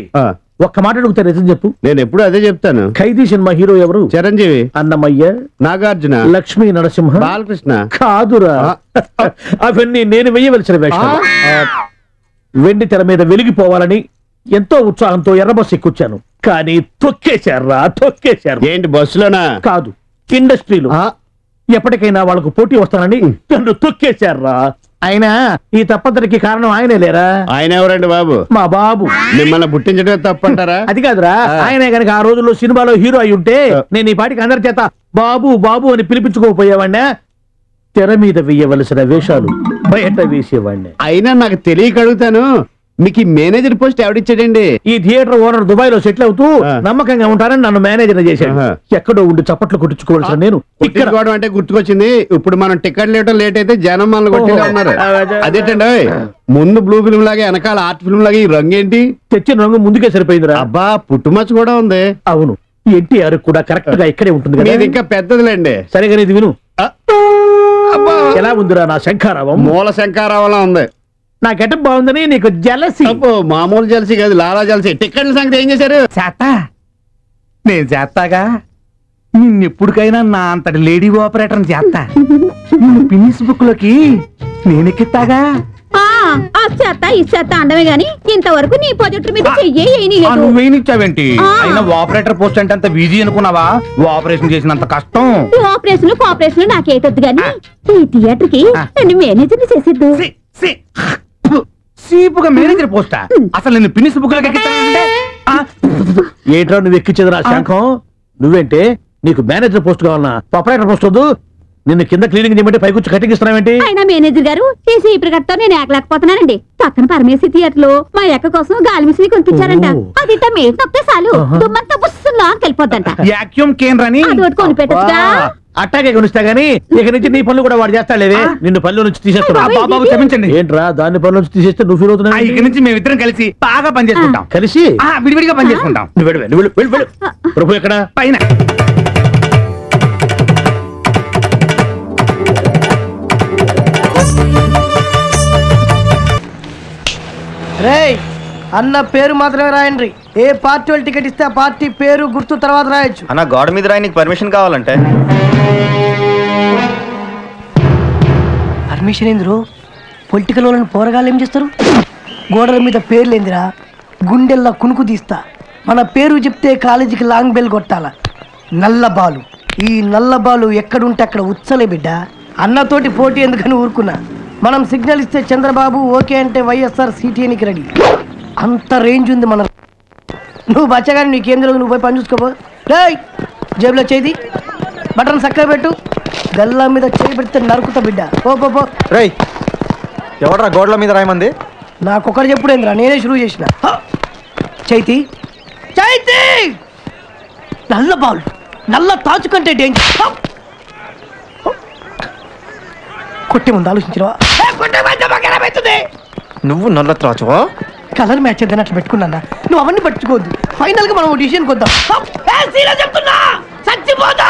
ఒక్క మాట అడుగుతా నిజం చెప్పు. నేను ఎప్పుడు అదే చెప్తాను. ఖైదీ సినిమా హీరో ఎవరు? చిరంజీవి, అన్నమయ్య, నాగార్జున, లక్ష్మీ నరసింహ, బాలకృష్ణ. కాదురా, అవన్నీ నేను వెయ్యవలసిన వేషాలు. వెండి తెర మీద వెలిగిపోవాలని ఎంతో ఉత్సాహంతో ఎర్రబస్సు ఎక్కుచ్చాను. కానీ తొక్కేశారా, తొక్కేశారు. ఏంటి బస్సులోనా? కాదు, ఇండస్ట్రీలో. ఎప్పటికైనా వాళ్ళకు పోటీ వస్తానని నన్ను తొక్కేశారా. అయినా ఈ తప్పంతరికి కారణం ఆయనే లేరా? ఆయన ఎవరండి బాబు? మా బాబు. మిమ్మల్ని పుట్టించడమే తప్పంటారా? అది కాదురా, ఆయనే గనక ఆ రోజుల్లో సినిమాలో హీరో అయి ఉంటే నేను ఈ పాటికి అందరి చేత బాబు బాబు అని పిలిపించుకోపోయేవాడినా. తెర మీద వేయవలసిన వేషాలు బయట వేసేవాడిని. అయినా నాకు తెలియక అడుగుతాను, మీకు ఈ మేనేజర్ పోస్ట్ ఎవడిచ్చాడండి? ఈ థియేటర్ ఓనర్ దుబాయ్ లో సెటిల్ అవుతూ నమ్మకంగా ఉంటారని నన్ను మేనేజర్ చేశాడు. ఎక్కడో ఉండి చప్పట్లు కొట్టించుకోవాల్సిన నేను ఇక్కడ అంటే గుర్తుకొచ్చింది. ఇప్పుడు మనం టికెట్ లేట్ అయితే జనం మనల్ని కొట్టేలా ఉన్నారు. అదేంటండి, ముందు బ్లూ ఫిల్మ్ లాగా వెనకాల ఆర్ట్ ఫిల్మ్ లాగా ఈ రంగు ఏంటి? తెచ్చిన రంగు ముందుకే సరిపోయిందిరా. అబ్బా, పుట్టుమచ్చ కూడా ఉంది. అవును, ఎన్టీఆర్ కూడా కరెక్ట్ గా ఇక్కడే ఉంటుంది కదా. ఇంకా పెద్దదిలేండి. సరిగా ఇది విను. ఎలా ఉందిరా నా శంఖారావం? మూల శంఖారావంలా ఉంది. నా గెటప్ బాగుందని నీకు జలసి? మామూలు జలసి కాదు, లాలా జలసి. టికెట్ల సంగతి ఏం చేశారు? చేస్తా, నేను చేస్తాగా. నిన్నెప్పుడికైనా నా అంతటి లేడీ ఆపరేటర్ చేస్తా. పిన్నిస్ బుక్ లోకి నేను ఎక్కిస్తాగా. అండమే గాని ఇంతవరకు నీ ప్రాజెక్ట్ మీద నువ్వేనిచ్చావేంటి? అయినా ఆపరేటర్ పోస్ట్ అంటే అంత బిజీ అనుకున్నావా? ఆపరేషన్ చేసినంత కష్టం. ఆపరేషన్ కోఆపరేషన్ నాకేటొద్దు గాని ఈ థియేటర్ కి నన్ను మేనేజర్ చేసేద్దు. సీపుగా మేనేజర్ పోస్టా? అసలు నేను పిన్నిస్ బుక్ లోకి ఏట్రా నువ్వు ఎక్కించదురా శంఖం? నువ్వేంటే నీకు మేనేజర్ పోస్ట్ కావాలన్నా ఆపరేటర్ పోస్ట్ వద్దు? నిన్ను కింద క్లీనింగ్ చేయమంటే పైకొచ్చి కటింగ్ ఇస్తున్నావేంటి? అయినా మేనేజర్ గారు చేసి ఈ ప్రకటనతో నేను ఏకలేకపోతున్నానండి. పక్కన పరమేశ్వరి థియేటర్ లో మా ఎక్క కోసం గాలి మిషన్ కొనిపించారంట. అది మీరు తప్పితే చాలు దుమ్మంతా బుస్సులా వెళ్ళిపోద్దంట. కొనిపెట్టచ్చుగా. అట్టాగే కొనిస్తా గానీ ఇక నుంచి నీ పనులు కూడా వాడు చేస్తాడేవే. నిన్ను పనుల నుంచి తీసేస్తున్నా. బాబు క్షమించండి. ఏంట్రా దాన్ని పనుల నుంచి తీసేస్తే నువ్వు ఫీల్ అవుతున్నావు? ఇక నుంచి మేమిద్దరం కలిసి బాగా పని చేసుకుంటాం. కలిసి విడివిడిగా పని చేసుకుంటాం. ప్రభు ఎక్కడ? పైన. రేయ్, అన్న పేరు మాత్రమే రాయండి. ఏ పార్టీ వాళ్ళు టికెట్ ఇస్తే ఆ పార్టీ పేరు గుర్తు తర్వాత రాయొచ్చు. అన్న గోడ మీద రాయి, నీకు పర్మిషన్ కావాలంటే. పర్మిషన్ ఏందిరో? పొలిటికల్ వాళ్ళని పోరగాళ్ళు ఏం చేస్తారు? గోడల మీద పేర్లు ఏందిరా? గుండెల్లా కునుకు తీస్తా. మన పేరు చెప్తే కాలేజీకి లాంగ్ బెల్ కొట్టాల. నల్లబాలు. ఈ నల్లబాలు ఎక్కడుంటే అక్కడ ఉచ్చలే బిడ్డ. అన్నతోటి పోటీ ఎందుకని ఊరుకున్నా. మనం సిగ్నల్ ఇస్తే చంద్రబాబు ఓకే అంటే వైఎస్ఆర్ సిటీఎనికి రెడీ. అంత రేంజ్ ఉంది మన. నువ్వు బచ్చగాని నీకేం తెలియదు, నువ్వు పోయి పని చూసుకోపో. రేయ్, జేబులో చేయి, బటన్ చక్కగా పెట్టు. గల్లా మీద చేయి పెడితే నరుకుతా బిడ్డ. పో. రేయ్, ఎవడ్రా గోడల మీద రాయమంది? నాకొకటి చెప్పుడేంద్రా, నేనే షురూ చేసిన. చైతి నల్ల బాల్, నల్ల తాచు కంటే డేంజర్. కొట్టే ముందు ఆలోచించవా? నువ్వు నల్ల త్రాచువా? కలర్ మ్యాచ్ ఏదైనా అట్లా పెట్టుకున్నా. నువ్వు అవన్నీ పట్టుకోవద్దు. ఫైనల్ గా మనం డిసిషన్ కొద్దాం. చెప్తున్నా, చచ్చిపోతా.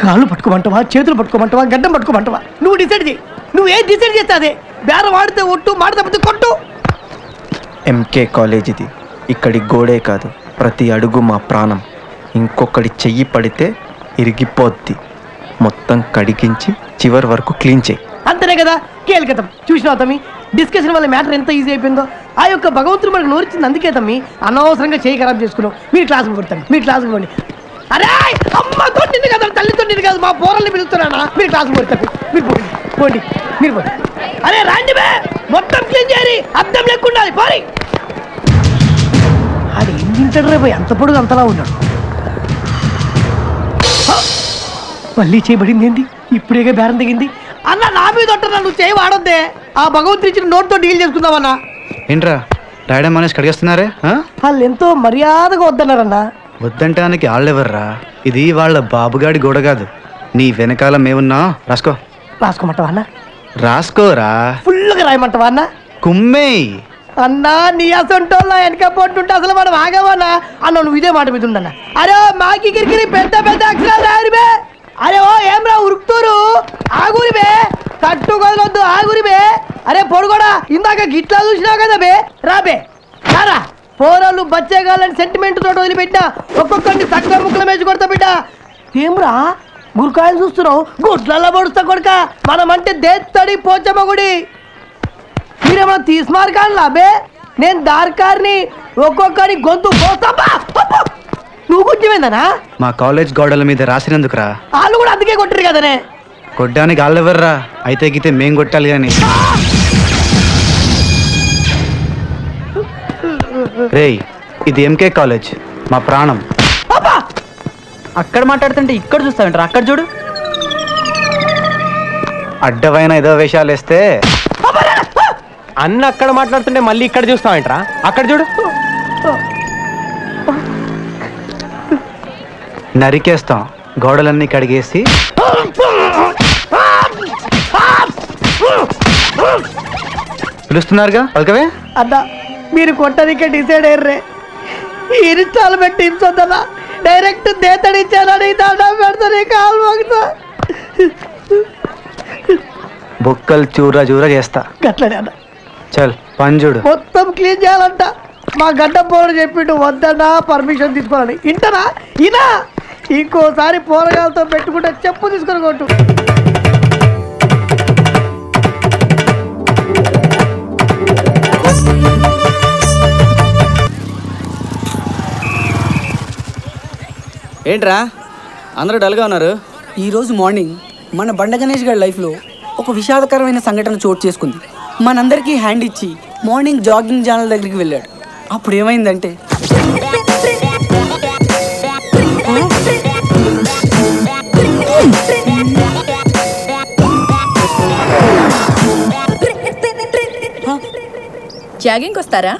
కాళ్ళు పట్టుకోమంటావా, చేతులు పట్టుకోమంటావా, గడ్డం పట్టుకోమంటావా? నువ్వు డిసైడ్ చేయి. నువ్వు ఏం డిసైడ్ చేస్తా అదే. బేరం ఆడితే ఒట్టు, మాట తప్పితే కొట్టు. ఎంకే కాలేజ్ ఇది. ఇక్కడి గోడే కాదు, ప్రతి అడుగు మా ప్రాణం. ఇంకొకటి చెయ్యి పడితే ఇరిగిపోద్ది. మొత్తం కడిగించి చివరి వరకు క్లీన్ చేయి. అంతనే కదా కేల్కతం. చూసినావు తమ్మి, డిస్కషన్ వల్ల మ్యాటర్ ఎంత ఈజీ అయిపోయిందో. ఆ యొక్క భగవంతుడు మనకు నోరిచ్చింది. అందుకే తమ్మి అనవసరంగా చేయి ఖరాబ్ చేసుకున్నావు. మీరు క్లాసుకు కొడతాను, మీరు క్లాసుకు పోండి. అరే అమ్మతో నిన్ను కదా, తల్లితో నిన్ను కాదు, మా పోరల్ని పిలుస్తున్నానా? మీరు క్లాసుకు కొడతారు, మీరు పోండి, మీరు పోండి. అరే రాండి బే, మొత్తం క్లీన్ చేయాలి, అద్దం లేకుండా పోరి. అది ఏం తింటాడు రే పోయి, అంత పొడుగు అంతలా ఉన్నాడు. మళ్ళీ చేయబడింది ఏంటి? ఇప్పుడేగా బేరం దిగింది. అన్న నా మీద ఉంటున్నా, నువ్వు చేయి వాడొద్దే. ఆ భగవంతుడు ఇచ్చిన నోట్తో డీల్ చేసుకుందామన్నా. ఏంట్రా డాడీ మనసు కడిగేస్తున్నారే? వాళ్ళు ఎంతో మర్యాదగా వద్దన్నారన్నా. వద్దంటానికి వాళ్ళెవర్రా? ఇది వాళ్ళ బాబుగాడి గోడ కాదు, నీ వెనకాల మేమున్నా. రాసుకో. రాసుకోమంటావా అన్న? రాసుకోరా. ఫుల్గా రాయమంటావా అన్న? కుమ్మేయ్. అన్నా నీ అసంటోళ్ళ వెనక పోతుంటే అసలు మనం ఆగవన్నా అన్న. నువ్వు ఇదే మాట మీద ఉండన్నా. అరే మాకి కిరికిరి పెద్ద పెద్ద అక్షరాలు రాయరుబే. అరే ఓ ఏమ్రా ఉరుకుతూరు, ఆగురిబే. కట్టు కదలొద్దు, ఆగురిబే. అరే పొడుగోడా, ఇందాక గిట్లా చూసినా కదా బే. రాబే రారా. పోరాళ్ళు బచ్చేగాలని సెంటిమెంట్ తోటి వదిలిపెట్టినా ఒక్కొక్కరిని చక్కగా ముక్కల మేచి కొడతా బిడ్డ. ఏమ్రా గురికాయలు చూస్తున్నావు? గుడ్లల్లో పొడుస్తా కొడుక. మనమంటే దేత్తడి పోచమ్మ గుడి. మీరేమన్నా తీసుమార్గాను లాబే. నేను దార్కారిని, ఒక్కొక్కరి గొంతు పోస్తాపా. నువ్వు కొంచెమేందనా? మా కాలేజ్ గోడల మీద రాసినందుకురా. వాళ్ళు కూడా అందుకే కొట్టరు కదనే. కొట్టడానికి వాళ్ళెవర్రా? అయితే గితే మేం కొట్టాలి కానీ. రేయ్ ఇది ఎంకే కాలేజ్, మా ప్రాణం. అక్కడ మాట్లాడుతుంటే ఇక్కడ చూస్తావేంటారా? అక్కడ చూడు. అడ్డమైన ఏదో వేషాలు వేస్తే అన్న అక్కడ మాట్లాడుతుంటే మళ్ళీ ఇక్కడ చూస్తావేంట్రా? అక్కడ చూడు. నరికేస్తాం గోడలన్నీ కడిగేసి. పిలుస్తున్నారుగా పలకవే. అన్నా మీరు కొట్టనికే డిసైడ్ అయ్యర్రే. ఈ ఇన్స్టాల్ పెట్టి ఇచ్చొద్దన్నా. డైరెక్ట్ దేతడిచ్చానని దండం పెడతాను. కాలు మోగుతా. బొక్కలు చూరా చూరా చేస్తా. గట్లనే అన్న. చల్ పంజుడు. మొత్తం క్లీన్ చేయాలంట. మా గడ్డ పోరు చెప్పిండు వద్దన్నా పర్మిషన్ తీసుకోవాలని. ఇంటనా ఇనా? ఇంకోసారి పోరగాలతో పెట్టుకుంటే చెప్పు తీసుకొని కొట్టు. ఏంట్రా అందరూ డల్గా ఉన్నారు? ఈరోజు మార్నింగ్ మన బండ గణేష్ గారి లైఫ్లో ఒక విషాదకరమైన సంఘటన చోటు చేసుకుంది. మనందరికీ హ్యాండ్ ఇచ్చి మార్నింగ్ జాగింగ్ ఛానల్ దగ్గరికి వెళ్ళాడు. అప్పుడు ఏమైందంటే జాగింగ్కి వస్తారా?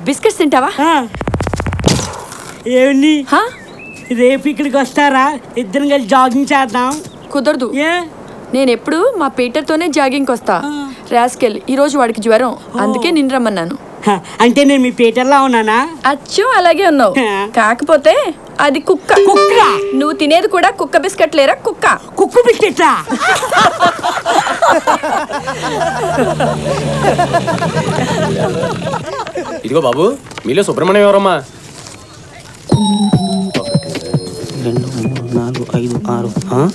బిస్కెట్స్ తింటావా? ఏమని రేపు ఇక్కడికి వస్తారా? ఇద్దరం కలిసి జాగింగ్ చేద్దాం. కుదరదు. నేను ఎప్పుడు మా పీటర్తోనే జాగింగ్కి వస్తా. రాస్కెల్ ఈరోజు వాడికి జ్వరం, అందుకే నిన్ను రమ్మన్నాను. అంటే నేను మీ పీటర్లా ఉన్నానా? అచ్చం అలాగే ఉన్నావు, కాకపోతే అది కుక్క. కుక్క? నువ్వు తినేది కూడా కుక్క బిస్కెట్ లేరా? కుక్క కుక్క బిస్కెట్లా? ఇదిగో బాబు, మీలో సుబ్రహ్మణ్యం ఎవరమ్మా? 2, 3, 4, 5, 6.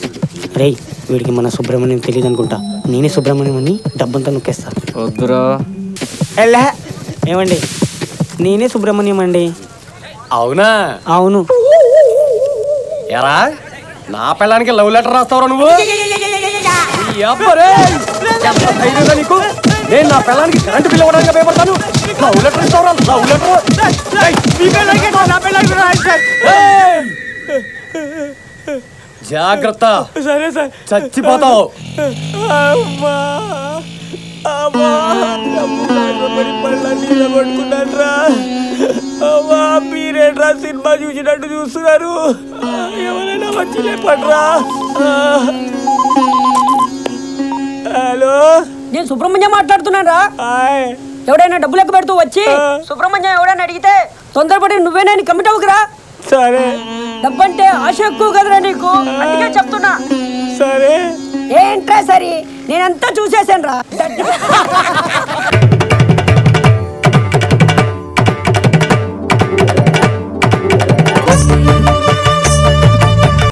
రే వీడికి మన సుబ్రహ్మణ్యం తెలియదు అనుకుంటా. నేనే సుబ్రహ్మణ్యం అని డబ్బంతా నొక్కేస్తా. వద్దురా. ఏమండి నేనే సుబ్రహ్మణ్యం అండి. అవునా? అవును. ఎరా నా పిల్లానికి లవ్ లెటర్ రాస్తావరా నువ్వు? నీకు నేను నా పిల్లానికి కరెంటు బిల్ ఇవ్వడానికి భయపడతాను. లవ్ లెటర్ ఇస్తావరా? లవ్ లెటర్ జాగ్రత్త. సరే సార్. చచ్చిపోతావు. మీరేట్రా సినిమా చూసినట్టు చూస్తున్నారు? ఎవరైనా వచ్చి లేపట్రా. హలో, నేను సుబ్రహ్మణ్యం మాట్లాడుతున్నాను రా. ఎవడైనా డబ్బులు లెక్క పెడుతూ వచ్చి సుబ్రహ్మణ్యం ఎవడైనా అడిగితే తొందరపడి నువ్వేనా కమిట్ అవ్వకురా. సరే. డబ్బంటే ఆశ ఎక్కువ కదరా నీకు, అందుకే చెప్తున్నా. సరే. ఏంట్రా సరే, నేనంతా చూసేసాను రా.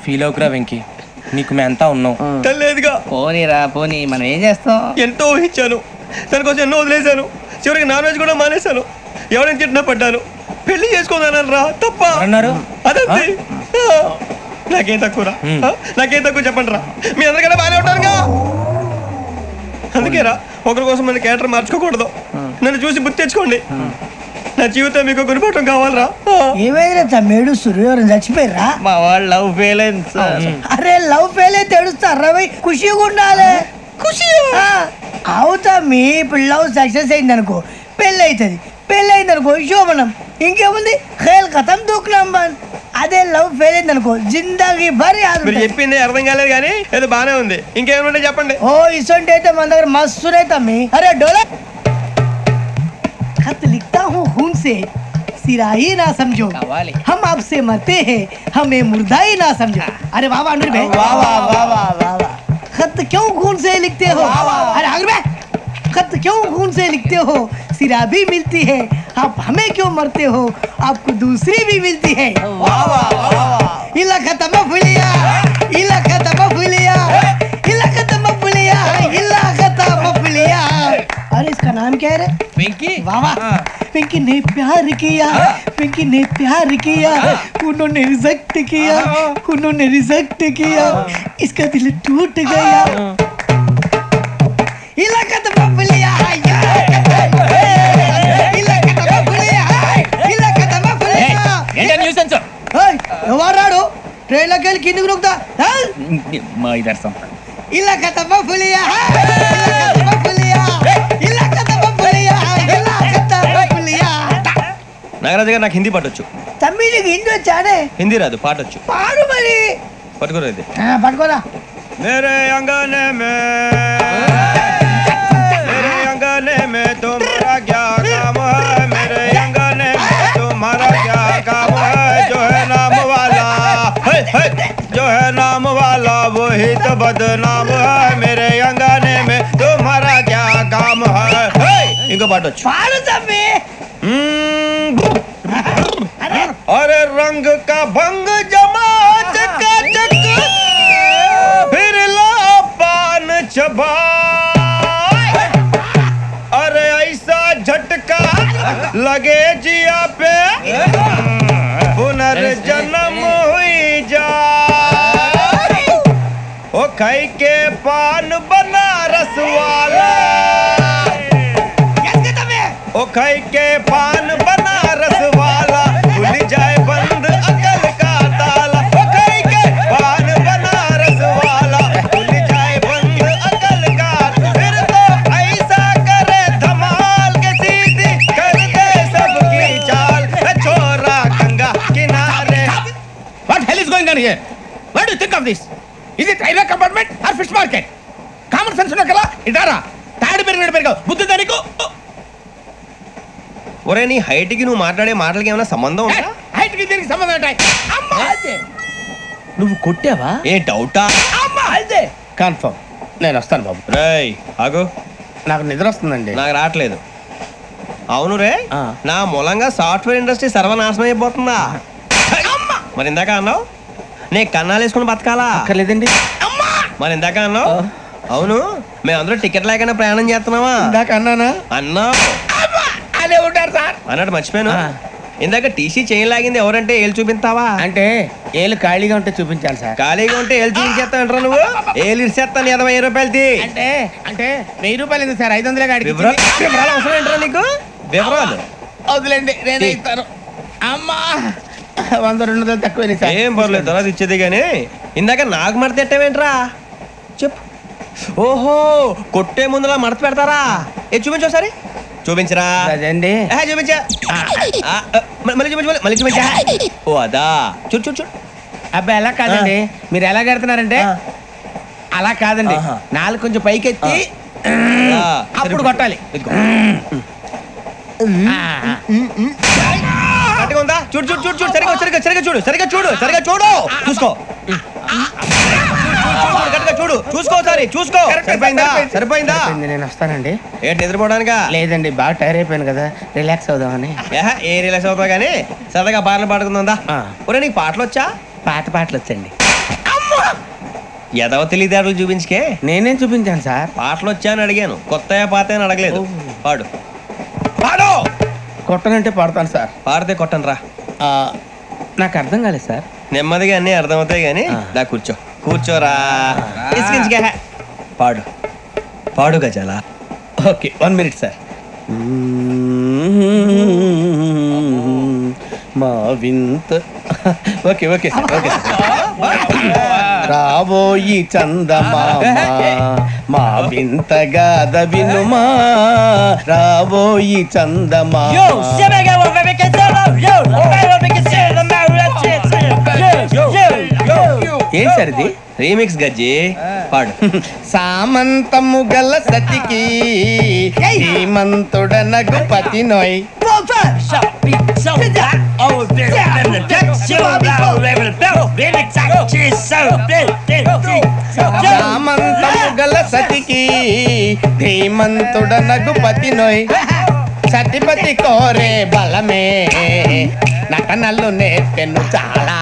ఫీల్ అవుకురా వెంకీ, నీకు మేమంతా ఉన్నాం. లేదుగా. పోనీరా పోనీ, మనం ఏం చేస్తాం? ఎంతో ఊహించాను, దానికోసం ఎన్నో వదిలేశాను. చివరికి నాన్ వెజ్ కూడా మానేశాను. ఎవరైనా తిట్టినా పడ్డాను. పెళ్లి చేసుకోదానని రా తప్ప అన్నారు. అదంతే. నాకేం తక్కువ రా, నాకేం తక్కువ చెప్పండి రా. మీ అందరికన్నా బాగానే ఉంటారుగా. అందుకే రా, ఒకరి కోసం మన క్యారెక్టర్ మార్చుకోకూడదు. నన్ను చూసి గుర్తు తెచ్చుకోండి. నా జీవితం మీకు గురిపటం కావాలరా. ఏమైనా తమ్మేడు సూర్యవరం చచ్చిపోయిరా? మా వాళ్ళు లవ్ ఫెయిల్ అయింది సార్. అరే లవ్ ఫెయిల్ అయితే ఏడుస్తారా భయ్? ఖుషిగా ఉండాలి. ఖుషి అవుతా మీ ఇప్పుడు లవ్ సక్సెస్ అయింది అనుకో పెళ్ళి అవుతుంది. పెళ్ళి అయింది అనుకో శోభనం. ఇంకేముంది ఖేల్ కథం దూకునాం బాన్. అదే లవ్ ఫెయిల్ అయింది అనుకో జిందాగీ భారీ. మీరు చెప్పింది అర్థం కాలేదు కానీ ఏదో బానే ఉంది. ఇంకేమైనా చెప్పండి. ఓ ఇసొంటి అయితే మన దగ్గర మస్తు తమ్మి. అరే డోలా खत लिखता हूँ खून से सिरा ही ना समझो हम आपसे मरते हैं हमें मुर्दा ही ना समझो. अरे वाह वाह भाई वाह वाह वाह वाह वाह वाह. खत क्यों खून से लिखते हो? अरे आगे भाई खत क्यों खून से लिखते हो? सिरा भी मिलती है आप हमें क्यों मरते हो? आपको दूसरी भी मिलती है. वाह वाह वाह. इला खत्म फुलिया इला खत्म फुलिया इला खत्म फुलिया इला खत्म फुलिया. अरे इसका नाम क्या है रे? पिंकी. वाह वाह. पिंकी ने प्यार किया. पिंकी ने प्यार किया. उन्होंने रिजेक्ट किया. उन्होंने रिजेक्ट किया. इसका दिल टूट गया. इलाका तो बबलिया इलाका तो बबलिया इलाका तो बबलिया. ఏంటి న్యూసెన్స్? ఏయ్ ఎవరు రాడు? ట్రైన్ లోకి వెళ్ళి కిందికి నొక్కుతా. మా ఇదర్సం ఇలాకా तो बबलिया इलाका तो बबलिया इलाका तो बबलिया इलाका तो बबलिया. నాగరాజు గారు నాకు హిందీ పాటొచ్చు. తమ్మి నీకు హిందీ వచ్చానే? హిందీ రాదు, పాటొచ్చు. పాడు మరి. పట్టుకోరా ఇది. పట్టుకోరా. मेरे अंगने में तुम्हारा क्या काम है? मेरे अंगने में तुम्हारा क्या काम है? जो है नाम वाला जो है नाम वाला वही तो बदनाम है. मेरे अंगने में तुम्हारा क्या काम है? इनको पाटो पाड़ो तम्मी. अरे रंग का भंग जमा चकाचक फिर ला पान चबा. अरे ऐसा झटका लगे जिया पे पुनर्जन्म हुई जा. ओ खाई के पान बनारस वाला ओ खाई के पान बनारस वाला खुल जाए बंद अकल का ताला. ओ खाई के पान बनारस वाला खुल जाए बंद अकल का. फिर तो ऐसा करे धमाल के सीधी कर दे सबकी चाल. छोरा गंगा किनारे. What hell is going on here? What do you think of this? Is it railway compartment or fish market? Common sense ఉన్న కల ఇటారా తాడు పెరిగావు బుద్ధి దానికి. ఒరే నీ హైట్ కి నువ్వు మాట్లాడే మాటలకి ఏమైనా సంబంధం ఉందా? హైట్ కి దీనికి సంబంధం ఉంటాయి. అమ్మా అదే నువ్వు కొట్టావా? ఏ డౌటా? అమ్మా అదే కన్ఫర్మ్. నేను వస్తాను బాబు. రేయ్ ఆగు. నాకు నిద్ర వస్తుందండి. నాకు రావట్లేదు. అవును రే నా మూలంగా సాఫ్ట్వేర్ ఇండస్ట్రీ సర్వనాశనం అయిపోతుందా? మరి ఇందాక అన్నావు నే కన్నాలు వేసుకుని బతకాలా? లేదండి. మరి ఇందాక అన్నావు అవును మేమందరూ టికెట్ లేకుండా ప్రయాణం చేస్తున్నావా? ఇందాక అన్నానా? అన్నావు అదే ఉంటారు సార్ అన్నట్టు మర్చిపోయాను. ఇందాక టీసీ చేయి లాగింది ఎవరంటే ఏళ్ళు చూపిస్తావా? అంటే ఏళ్ళు ఖాళీగా ఉంటే చూపించాలి సార్. ఖాళీగా ఉంటే ఏళ్ళు చూపించేస్తానంటారా నువ్వు? ఏళ్ళు ఇచ్చేస్తాను 20 రూపాయలది. అంటే అంటే 1000 రూపాయలు ఎందుకు సార్? 500 గాడికి వివరాలు అవసరం ఏంటరా నీకు? వివరాలు వదిలేండి నేనే ఇస్తాను. అమ్మా 100-200 తక్కువ సార్. ఏం పర్లేదు తర్వాత ఇచ్చేది కానీ ఇందాక నాకు మడత ఎట్టవేంట్రా చెప్పు. ఓహో కొట్టే ముందులా మడత పెడతారా? ఏ చూపించు ఒకసారి. చూపించరా? అదండి చూపించా. మళ్ళీ చూపించు మళ్ళీ చూపించా. ఓ అదా చూడు చూడు చూడు. అబ్బాయి ఎలా కాదండి మీరు ఎలా కడుతున్నారంటే అలా కాదండి. నాలుగు కొంచెం పైకెత్తి అప్పుడు కొట్టాలి. కరెక్ట్గా ఉందా? చూడు చూడు చూడు చూడు సరిగా సరిగా సరిగా చూడు సరిగా చూడు సరిగా చూడు చూసుకో చూడు చూసుకో సారి చూసుకో. సరిపోయిందా? సరిపోయిందా? నేను వస్తానండి. ఏంటి నిద్రపోవడానికా? లేదండి బాగా టైర్ అయిపోయాను కదా రిలాక్స్ అవుదామని. ఏ రిలాక్స్ అవుతావు కానీ సరదాగా పాటలు పాడుకుందా? ఒరే నీకు పాటలు వచ్చా? పాత పాటలు వచ్చండి. ఎదవ తెలివితేటలు చూపించుకే. నేనేం చూపించాను సార్? పాటలు వచ్చా అని అడిగాను, కొత్త పాత అని అడగలేదు. పాడు పాడు. కొట్టనంటే పాడతాను సార్. పాడితే కొట్టను రా. నాకు అర్థం కాలేదు సార్. నెమ్మదిగా అన్నీ అర్థమవుతాయి కానీ దా కూర్చో కూర్చోరా. పాడు పాడు గజాల. Okay 1 minute sir. మా వింత ఓకే ఓకే ఓకే రాబోయి చందమామ మా వింత గాథ వినుమా రాబోయి చందమామ ఏం సార్ ఇది రీమిక్స్ గజ్జి పాడు సామంతము గల సతికి శ్రీమంతుడనగు పతి నోయ్ సామంతము గల సతికి ధీమంతుడనగు పతి నోయ్ సతిపతి కోరే బలమే నటనలు నేర్పెను చాలా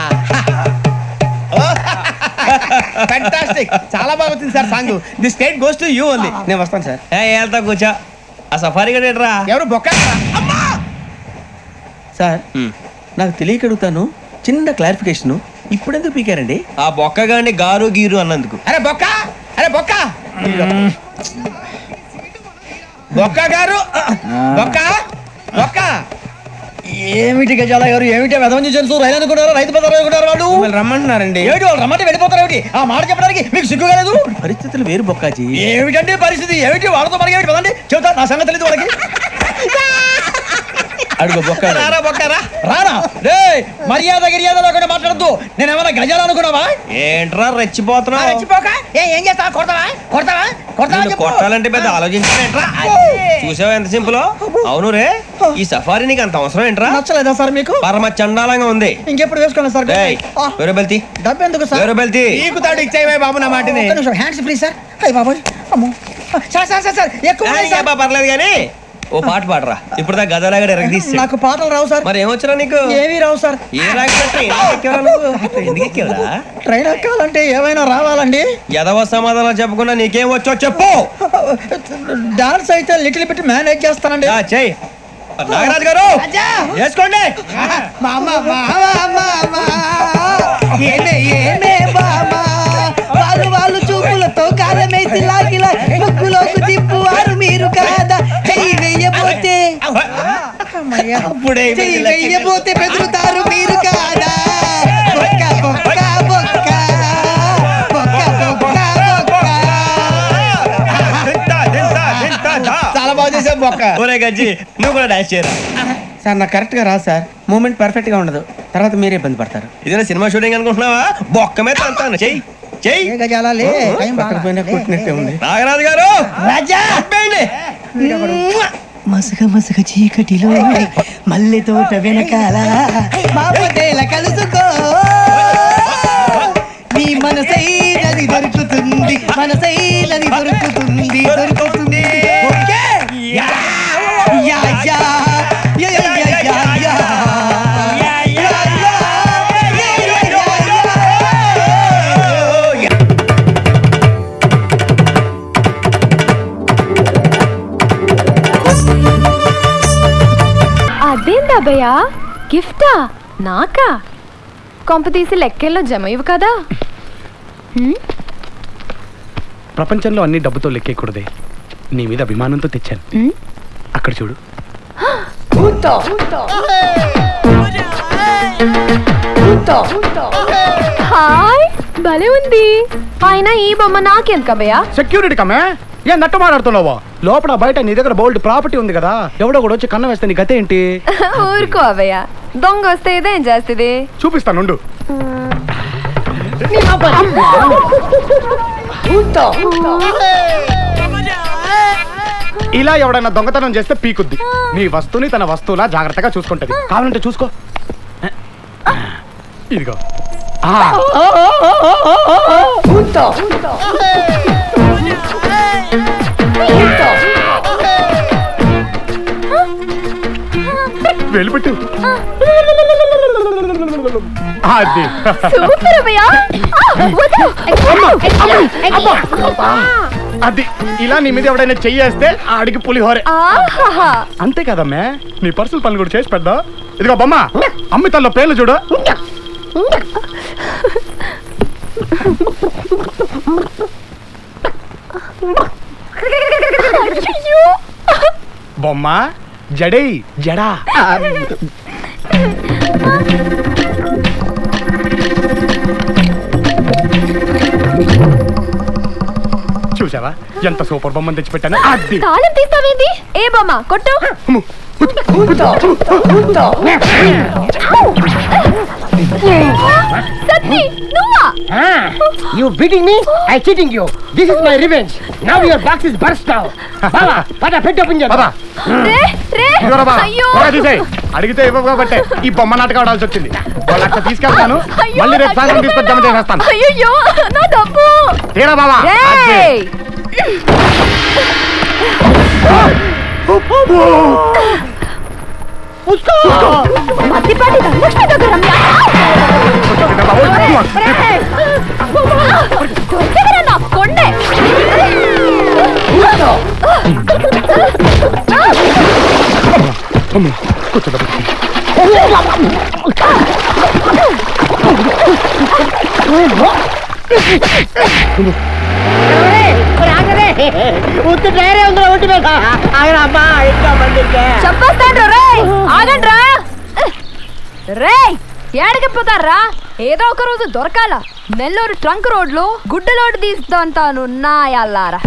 ఫ్యాంటాస్టిక్ చాలా బాగా వచ్చింది sir song the state goes to you only నేను వస్తాను సార్ వెళ్తా కూర్చో ఆ సఫారీ గడేట్రా ఎవరు బొక్క సార్ నాకు తెలియక అడుగుతాను చిన్న క్లారిఫికేషన్ ఇప్పుడెందుకు పీకారండి ఆ బొక్క గాని గారు గీరు అన్నందుకు అరే బొక్క బొక్క గారు బొక్క బొక్క ఏమిటి గజాల గారు ఏమిటి వెదవం చేసి రైలు అనుకున్నారు రైతు బజార్ అనుకున్నారు వాళ్ళు రమ్మంటున్నారండి ఏమిటి వాళ్ళు రమ్మంటే వెళ్ళిపోతారు ఏమిటి ఆ మాట చెప్పడానికి మీకు సిగ్గుగా లేదు పరిస్థితులు వేరు బొక్కాజీ ఏమిటండి పరిస్థితి ఏమిటి వాళ్ళతో మనకి ఏమిటి పదండి చెబుతా నా సంగతి తెలియదు వాళ్ళకి అడుగు బొక్క రారా బొక్క రానా రే మర్యాద గిర్యాద లేకుండా మాట్లాడద్దు నేను ఏమైనా గజాలు అనుకున్నావా ఏంట్రా రెచ్చిపోతున్నావు రెచ్చిపోక ఏం చేస్తావా కొడతావా కొడతావా కొట్టాలంటే పెద్ద ఆలోచించానేంట్రా చూసావా ఎంత సింపుల్ అవును రే ఈ సఫారీ నీకు అంత అవసరం ఏంట్రా నచ్చలేదా సార్ మీకు పరమ చండాలంగా ఉంది ఇంకెప్పుడు వేసుకోండి సార్ వేరే బెల్తి డబ్బు ఎందుకు సార్ వేరే బెల్తి నీకు తాడు ఇచ్చేవే బాబు నా మాటని హ్యాండ్స్ ఫ్రీ సార్ అయ్యి బాబు అమ్మో సార్ సార్ సార్ ఎక్కువ పర్లేదు కానీ ఓ పాట పాడరా ఇప్పుడు దా గదలాగా ఎరగదీసి నాకు పాటలు రావు సార్ మరి ఏమొచ్చరా నీకు ఏమీ రావు సార్ ఏ ట్రైన్ ఎక్కాలంటే ఏమైనా రావాలండి ఎదవ సమాధానం చెప్పకుండా నీకేం వచ్చో చెప్పు డాన్స్ అయితే లిటిల్ బిట్ మేనేజ్ చేస్తానండి చెయ్యి నాగరాజు గారు వేసుకోండి వాళ్ళు చూపులతో కాలమేసి లాగిలా ముక్కులోకి తిప్పువారు మీరు కాదా చెయ్యి వెయ్యబోతే చెయ్యి వెయ్యబోతే బెదురుతారు మీరు కాదా బొక్క బొక్క బొక్క బొక్క బొక్క చాలా బాగా చేసావు బొక్క ఒరే గజ్జి నువ్వు కూడా డాన్స్ చేయరా సార్ నాకు కరెక్ట్ గా రాదు సార్ మూమెంట్ పర్ఫెక్ట్ గా ఉండదు తర్వాత మీరే ఇబ్బంది పడతారు ఇదేనా సినిమా షూటింగ్ అనుకుంటున్నావా బొక్క మీద అంతాను చెయ్యి నాగరాజు గారు మసగ మసగ చీకటిలో మల్లె తోట వెనకాల మాపదేల కలుసుకో నీ మనసైనది దొరుకుతుంది మనసైనది దొరుకుతుంది దొరుకుతుంది యా యా యా యా యా యా అదేందా భయ్యా గిఫ్టా నాకా కొంప తీసి లెక్కల్లో జమ ఇవ్వు కదా ప్రపంచంలో అన్ని డబ్బుతో లెక్కేయకూడదే నీ మీద అభిమానంతో తెచ్చాను అక్కడ చూడు హాయ్ భలే ఉంది ఆయన ఈ బొమ్మ నాకెందుక భయ్యా సెక్యూరిటీ కమ్మే ఏం నట్టు మాట్లాడుతున్నావా లోపల బయట నీ దగ్గర బోల్డ్ ప్రాపర్టీ ఉంది కదా ఎవడో కూడా వచ్చి కన్న వేస్తే నీ గతే ఏంటి ఊరుకో అవయ్యా దొంగ వస్తే ఇదేం చేస్తుంది చూపిస్తాను ఇలా ఎవడైనా దొంగతనం చేస్తే పీకుద్ది నీ వస్తువుని తన వస్తువులా జాగ్రత్తగా చూసుకుంటది కావాలంటే చూసుకో ఇదిగో వెళ్ళిపెట్టు అది అది ఇలా నీ మీద ఎవడైనా చెయ్యేస్తే ఆడికి పులిహోరే అంతే కదమ్మే నీ పర్సనల్ పనులు కూడా చేసి పెద్దా ఇదిగో బొమ్మ అమ్మితల్లో పేర్లు చూడు బొమ్మ జడై జడా చూసావా ఎంత సూపర్ బొమ్మను తెచ్చిపెట్టాను. అది తాళం తీస్తావేంటి? ఏ బొమ్మ కొట్టు. సత్తి నువ్వా? You beating me? I cheating you. This is my revenge. Now your box is burst now. Baba, pata pet open your. Baba. రే రే అయ్యో అడిగితే ఇవ్వవు కాబట్టే ఈ బొమ్మ నాటకం ఆడాల్సి వచ్చింది. వాళ్ళు అక్కడ తీసుకెళ్తాను, మళ్ళీ రేపు సాయంత్రం తీసుకొని జమ చేసేస్తాను. అయ్యో నా డబ్బు తీరా బాబా. మధ్యపాటి ధనలక్ష్మి దగ్గర కొండే చెప్పేస్తాను రే ఆగండ్రా రే ఏడకపోతారా ఏదో ఒక రోజు దొరకాల నెల్లూరు ట్రంక్ రోడ్ లో గుడ్డలోడు తీస్తాను నాయల్లారా